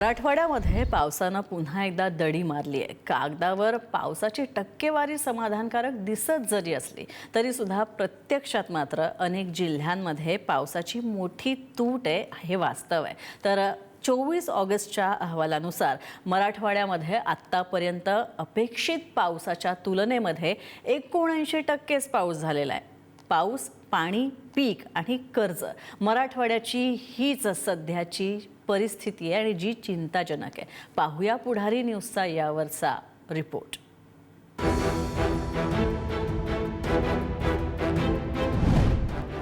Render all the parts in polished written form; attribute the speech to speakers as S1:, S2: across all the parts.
S1: मराठवाड्यामध्ये पावसानं पुन्हा एकदा दडी मारली आहे। कागदावर पावसाची टक्केवारी समाधानकारक दिसत जरी असली तरी सुद्धा प्रत्यक्षात मात्र अनेक जिल्ह्यांमध्ये पावसाची मोठी तूट आहे हे वास्तव आहे। तर 24 ऑगस्टच्या अहवालानुसार मराठवाड्यामध्ये आत्तापर्यंत अपेक्षित पावसाच्या तुलनेमध्ये 79% पाऊस झालेला आहे। पाऊस, पाणी, पीक आणि कर्ज मराठवाड्याची हीच सध्याची परिस्थिती आहे आणि जी चिंताजनक आहे। पाहूया पुढारी न्यूजचा यावरचा रिपोर्ट।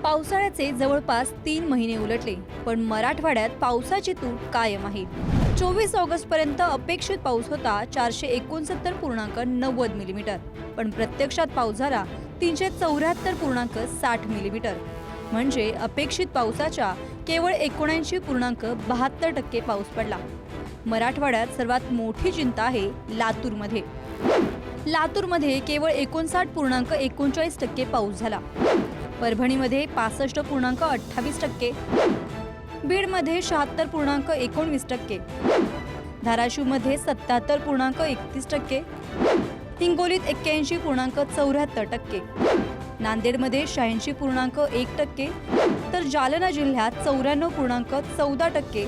S2: पावसाळ्याचे जवळपास 3 महिने उलटले, पण मराठवाड्यात पावसाची तूट कायम आहे। 24 ऑगस्ट पर्यंत अपेक्षित पाऊस होता 469.90 मिलीमीटर, पण प्रत्यक्षात पाऊस झाला 374.60 मिलीमीटर, म्हणजे अपेक्षित पावसाच्या केवळ 79.72% पाऊस पडला। मराठवाड्यात सर्वात मोठी चिंता आहे लातूरमध्ये। लातूरमध्ये केवळ 59.39% पाऊस झाला। परभणीमध्ये 65.28%, बीडमध्ये 76.19%, धाराशिवमध्ये 77.31%, हिंगोलीत 81.74%, नांदेडमध्ये 86.1%, तर जालना जिल्ह्यात 94.14%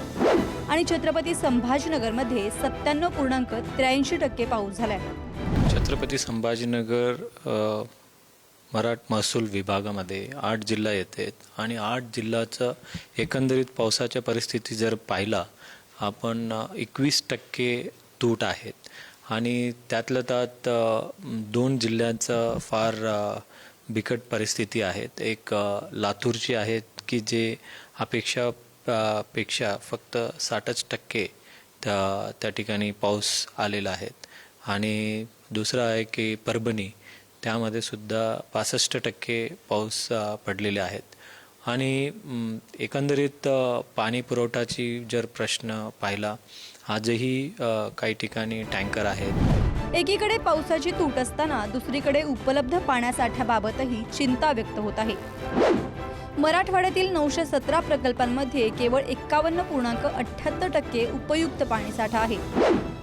S2: आणि छत्रपती संभाजीनगरमध्ये 97.83% पाऊस झालाय।
S3: छत्रपती संभाजीनगर महसूल विभागामध्ये 8 जिल्हा येतात आणि 8 जिल्ह्याचं एकंदरीत पावसाच्या परिस्थिती जर पाहिला आपण 21% तूट आहेत आणि त्यातलं त्यात 2 जिल्ह्यांचं फार बिकट परिस्थिती आहेत। एक लातूरची आहेत की जे पेक्षा फक्त 60% त्या ठिकाणी पाऊस आलेला आहे आणि दुसरं आहे की परभणी, त्यामध्ये सुद्धा 65% पाऊस पडलेले आहेत आणि एकंदरीत पाणी पुरवठाची जर प्रश्न पाहिला आजही काही ठिकाणी टँकर आहेत।
S2: एकीकडे पावसाची तूट असताना दुसरीकडे उपलब्ध पाण्यासाठ्याबाबतही चिंता व्यक्त होत आहे। मराठवाड्यातील 917 प्रकल्पांमध्ये केवळ 51.78% उपयुक्त पाणीसाठा आहे।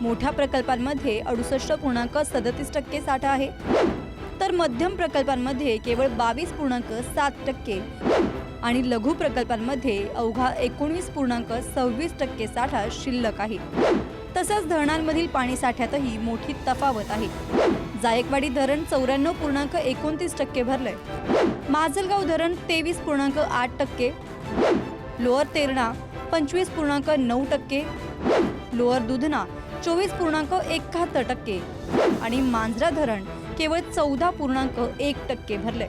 S2: मोठ्या प्रकल्पांमध्ये 68.37% साठा आहे, तर मध्यम प्रकल्पांमध्ये केवळ 22.7% आणि लघु प्रकल्पांमध्ये अवघा 19.26% साठा शिल्लक आहे। तसंच धरणांमधील पाणीसाठ्यातही मोठी तफावत आहे। जायकवाडी धरण 94.29% भरलंय, माजलगाव धरण 23.8%, लोअर तेरणा 25.9%, लोअर दुधना 24.71% आणि मांजरा धरण केवळ 14.1% भरलंय।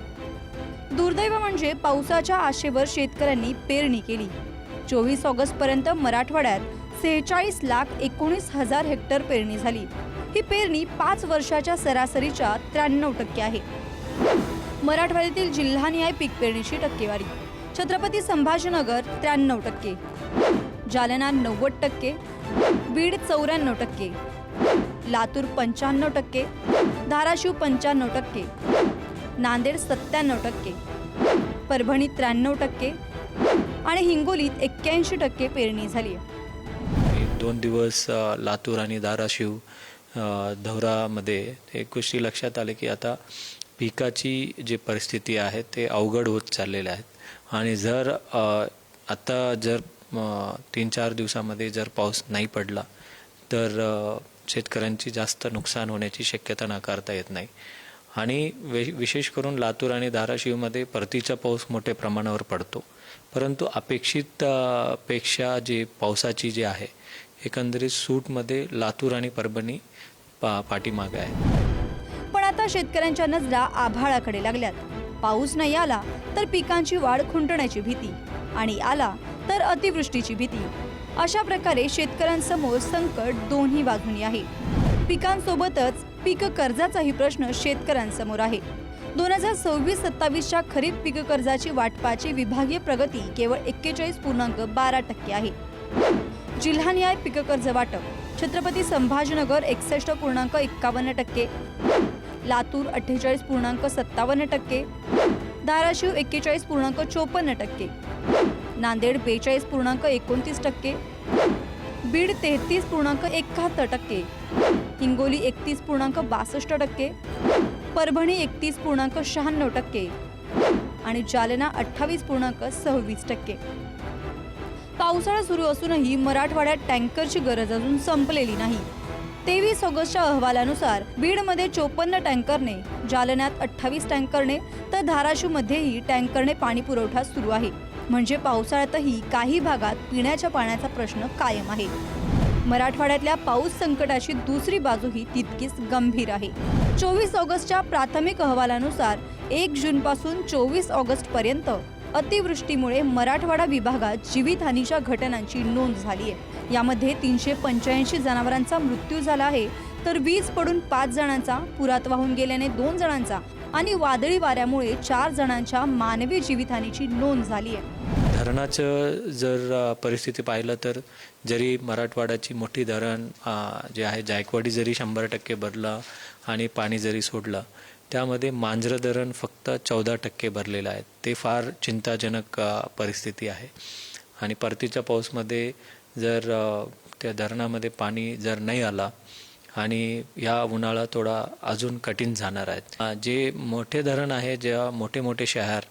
S2: दुर्दैव म्हणजे पावसाच्या आशेवर शेतकऱ्यांनी पेरणी केली। 24 ऑगस्ट पर्यंत मराठवाड्यात 46,19,000 हेक्टर पेरणी झाली। ही पेरणी 5 वर्षाच्या सरासरीच्या 93% आहे। मराठवाड्यातील जिल्हानिहाय पीक पेरणीची टक्केवारी: छत्रपती संभाजीनगर 93%, जालना 90%, बीड 94%, लातूर 95%, धाराशिव 95%, नांदेड 97%, परभणी 93% आणि हिंगोलीत 81% पेरणी झाली आहे।
S3: 2 दिवस लातूर आणि धाराशिव दौरामध्ये एक गोष्टी लक्षात आले की आता पिकाची जी परिस्थिती आहे ते अवघड होत चाललेले आहेत आणि जर आता जर 3-4 दिवसामध्ये जर पाऊस नाही पडला तर शेतकऱ्यांची जास्त नुकसान होण्याची शक्यता नाकारता येत नाही आणि विशेष करून लातूर आणि धाराशिवमध्ये परतीचा पाऊस मोठ्या प्रमाणावर पडतो, परंतु अपेक्षित पेक्षा जे पावसाची जी आहे एकंदरीत सूटमध्ये लातूर आणि परभणी पाठीमागे आहे।
S2: पण आता शेतकऱ्यांच्या नजरा आभाळाकडे लागल्यात। पाऊस नाही आला तर पिकांची वाढ खुंटण्याची भीती आणि आला तर अतिवृष्टीची भीती। अशा प्रकारे शेतकऱ्यांसमोर संकट दोन्ही बाजूंनी आहे। पिकांसोबतच पीक कर्जाचाही प्रश्न शेतकऱ्यांसमोर आहे। 2026-27च्या खरीप पीक कर्जाची वाटपाची विभागीय प्रगती केवळ 41.12% आहे। जिल्हानिहाय पीक कर्ज वाटप: छत्रपती संभाजीनगर 61.51%, लातूर 48.57%, धाराशिव 41.54%, नांदेड 42.29%, बीड 33.71%, हिंगोली 31.62%, परभणी 31.96% आणि जालना 28.26%. पावसाळा सुरू असूनही मराठवाड्यात टँकरची गरज अजून संपलेली नाही. 23 ऑगस्टच्या अहवालानुसार बीडमध्ये 54 टँकरने, जालन्यात 28 टँकरने तर धाराशिवमध्येही टँकरने पाणी पुरवठा सुरू आहे. म्हणजे पावसाळ्यातही काही भागात पिण्याच्या पाण्याचा प्रश्न कायम आहे. मराठवाड्यातल्या पाऊस संकटाची दुसरी बाजूही तितकीच गंभीर आहे. 24 ऑगस्टच्या प्राथमिक अहवालानुसार 1 जूनपासून 24 ऑगस्टपर्यंत अतिवृष्टीमुळे मराठवाडा विभागात जीवितहानीच्या घटनांची नोंद झाली आहे. यामध्ये 385 जनावरांचा मृत्यू झाला आहे, तर वीज पडून 5 जणांचा, पुरात वाहून गेल्याने 2 जणांचा आणि वादळी वाऱ्यामुळे 4 जणांच्या मानवी जीवितहानीची नोंद झाली आहे.
S3: धरणाचं जर परिस्थिती पाहिलं तर जरी मराठवाड्याची मोठी धरण जे आहे जायकवाडी जरी 100% भरलं आणि पाणी जरी सोडलं, त्यामध्ये मांजरं धरण फक्त 14% भरलेलं आहे. ते फार चिंताजनक परिस्थिती आहे. आणि परतीच्या पाऊसमध्ये जर त्या धरणामध्ये पाणी जर नाही आला आणि या उन्हाळा थोडा अजून कठीण जाणार आहेत. जे मोठे धरण आहे, जे मोठे मोठे शहर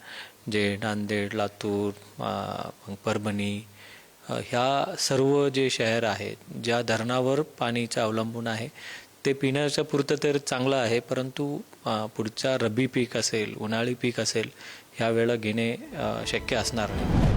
S3: जे नांदेड, लातूर, परभणी, ह्या सर्व जे शहर आहेत ज्या धरणावर पाणीचं अवलंबून आहे, ते पिण्याच्या पुरतं तर चांगलं आहे, परंतु पुढचा रब्बी पीक असेल, उन्हाळी पीक असेल, ह्या वेळेला घेणे शक्य असणार नाही.